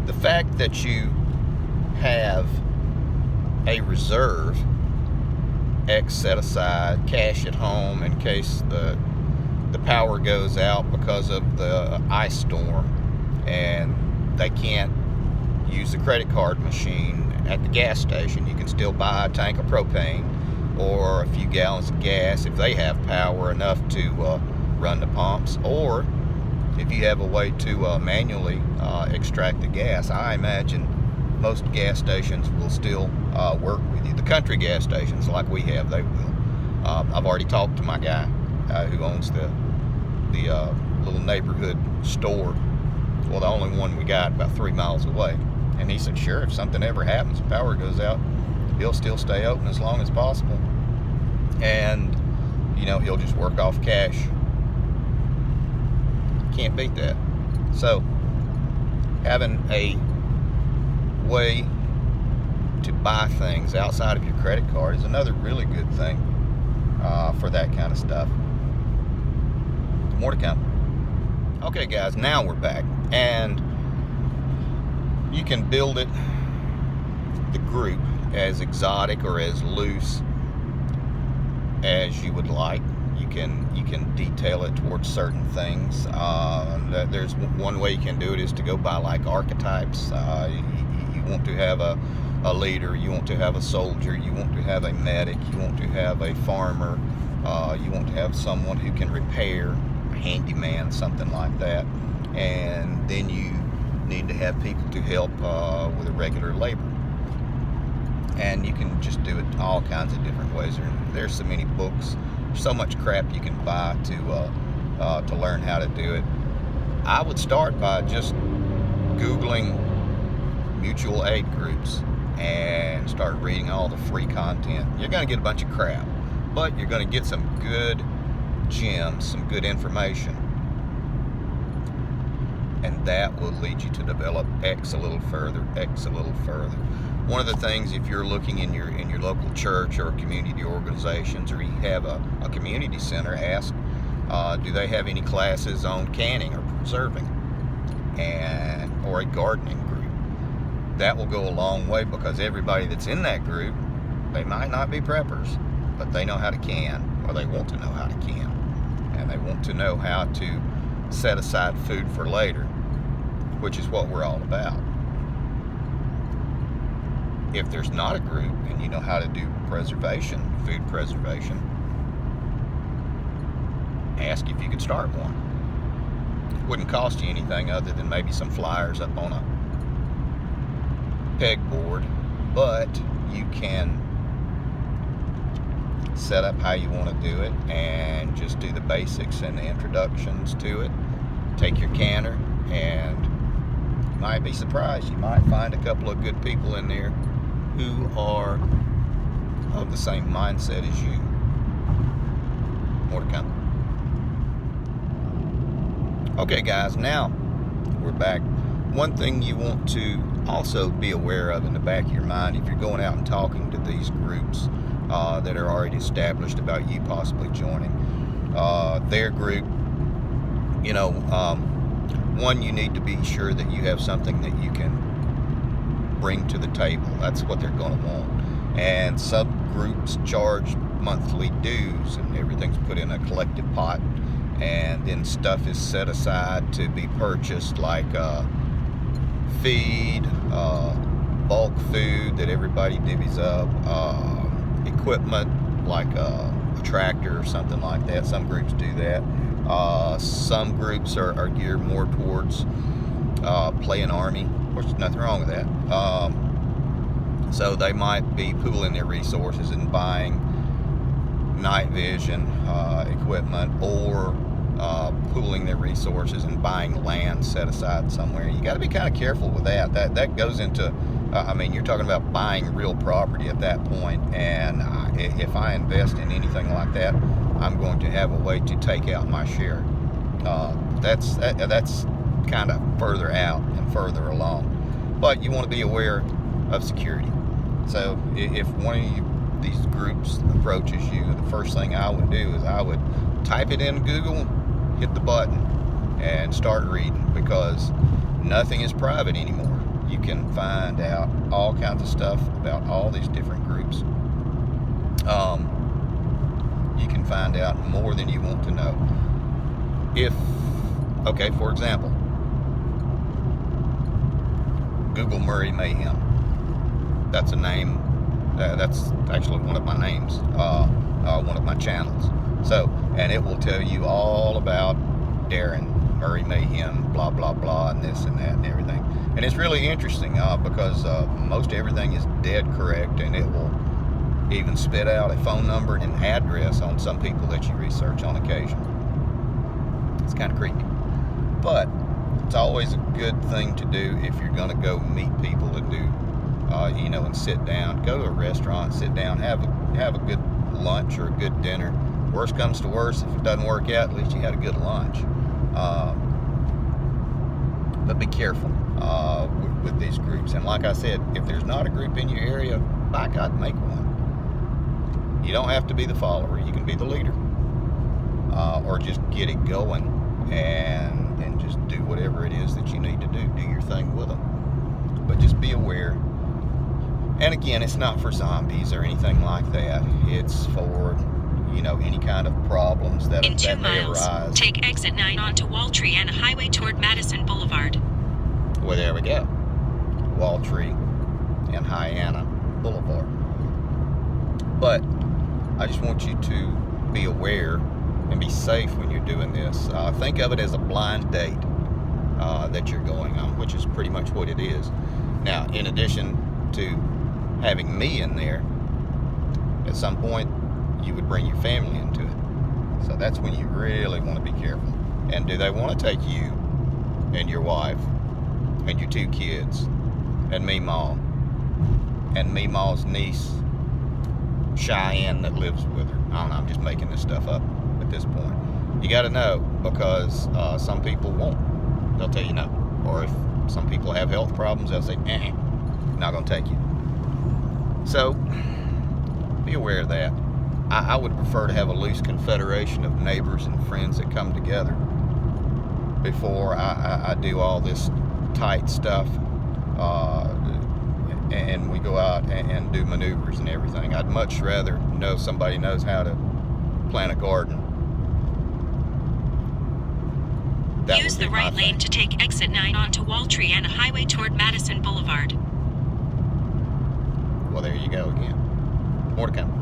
the fact that you have a reserve, X set aside, cash at home in case the power goes out because of the ice storm and they can't use the credit card machine at the gas station. You can still buy a tank of propane or a few gallons of gas if they have power enough to run the pumps, or if you have a way to manually extract the gas. I imagine most gas stations will still work with you. The country gas stations like we have, they will. I've already talked to my guy who owns the little neighborhood store, well, the only one we got about 3 miles away, and he said, sure, if something ever happens, power goes out, he'll still stay open as long as possible, and he'll just work off cash. Can't beat that. So having a way to buy things outside of your credit card is another really good thing for that kind of stuff. More to come. Okay guys, now we're back, and you can build it, the group, as exotic or as loose as you would like. You can detail it towards certain things. There's one way you can do it is to go by like archetypes. You want to have a leader, you want to have a soldier, you want to have a medic, you want to have a farmer, you want to have someone who can repair, a handyman, something like that. And then you need to have people to help with a regular labor. And you can just do it all kinds of different ways. There's so many books, so much crap you can buy to learn how to do it. I would start by just Googling mutual aid groups and start reading all the free content. You're going to get a bunch of crap, but you're going to get some good gems, some good information, and that will lead you to develop X a little further, X a little further. One of the things, if you're looking in your local church or community organizations, or you have a community center, ask, do they have any classes on canning or preserving, or a gardening group? That will go a long way, because everybody that's in that group, they might not be preppers, but they know how to can, or they want to know how to can, and they want to know how to set aside food for later, which is what we're all about. If there's not a group and you know how to do preservation, food preservation, ask if you could start one. It wouldn't cost you anything other than maybe some flyers up on a pegboard, but you can set up how you want to do it and just do the basics and the introductions to it. Take your canner, and you might be surprised. You might find a couple of good people in there who are of the same mindset as you. More to come. Okay guys, now we're back. One thing you want to also be aware of in the back of your mind, if you're going out and talking to these groups that are already established about you possibly joining their group, one, you need to be sure that you have something that you can bring to the table. That's what they're going to want. And subgroups charge monthly dues, and everything's put in a collective pot, and then stuff is set aside to be purchased, like feed, bulk food that everybody divvies up, equipment like a tractor or something like that. Some groups do that. Some groups are geared more towards playing army. Of course, there's nothing wrong with that. So they might be pooling their resources and buying night vision equipment, or pooling their resources and buying land set aside somewhere. You got to be kind of careful with that. That goes into, you're talking about buying real property at that point. And if I invest in anything like that, I'm going to have a way to take out my share. That's kind of further out and further along, but you want to be aware of security. So if one of these groups approaches you, the first thing I would do is I would type it in Google, hit the button, and start reading, because nothing is private anymore. You can find out all kinds of stuff about all these different groups. You can find out more than you want to know. Okay, for example, Google Murray Mayhem. That's a name. That's actually one of my names, one of my channels. So, and it will tell you all about Darren Murray Mayhem, blah blah blah, and this and that and everything. And it's really interesting because most everything is dead correct, and it will even spit out a phone number and an address on some people that you research on occasion. It's kind of creepy, but it's always a good thing to do if you're going to go meet people and do, and sit down, go to a restaurant, sit down, have a good lunch or a good dinner. Worst comes to worst, if it doesn't work out, at least you had a good lunch. But be careful with these groups. And like I said, if there's not a group in your area, by God, make one. You don't have to be the follower. You can be the leader, or just get it going and just do whatever it is that you need to do. Do your thing with them. But just be aware. And again, it's not for zombies or anything like that. It's for, any kind of problems that may arise. Take exit 9 onto Waltree and a highway toward Madison Boulevard. Well, there we go. Waltree and Hyanna Boulevard. But I just want you to be aware and be safe when you're doing this. Think of it as a blind date that you're going on, which is pretty much what it is. Now, in addition to having me in there, at some point you would bring your family into it. So that's when you really want to be careful. And do they want to take you and your wife and your 2 kids and Meemaw and Meemaw's niece Cheyenne that lives with her? I don't know, I'm just making this stuff up at this point. You got to know, because some people won't. They'll tell you no. Or if some people have health problems, they'll say, not going to take you. So be aware of that. I would prefer to have a loose confederation of neighbors and friends that come together before I do all this tight stuff and we go out and do maneuvers and everything. I'd much rather know somebody knows how to plant a garden. Use the right lane to take exit 9 onto Waltree and a highway toward Madison Boulevard. Well, there you go again. More to come.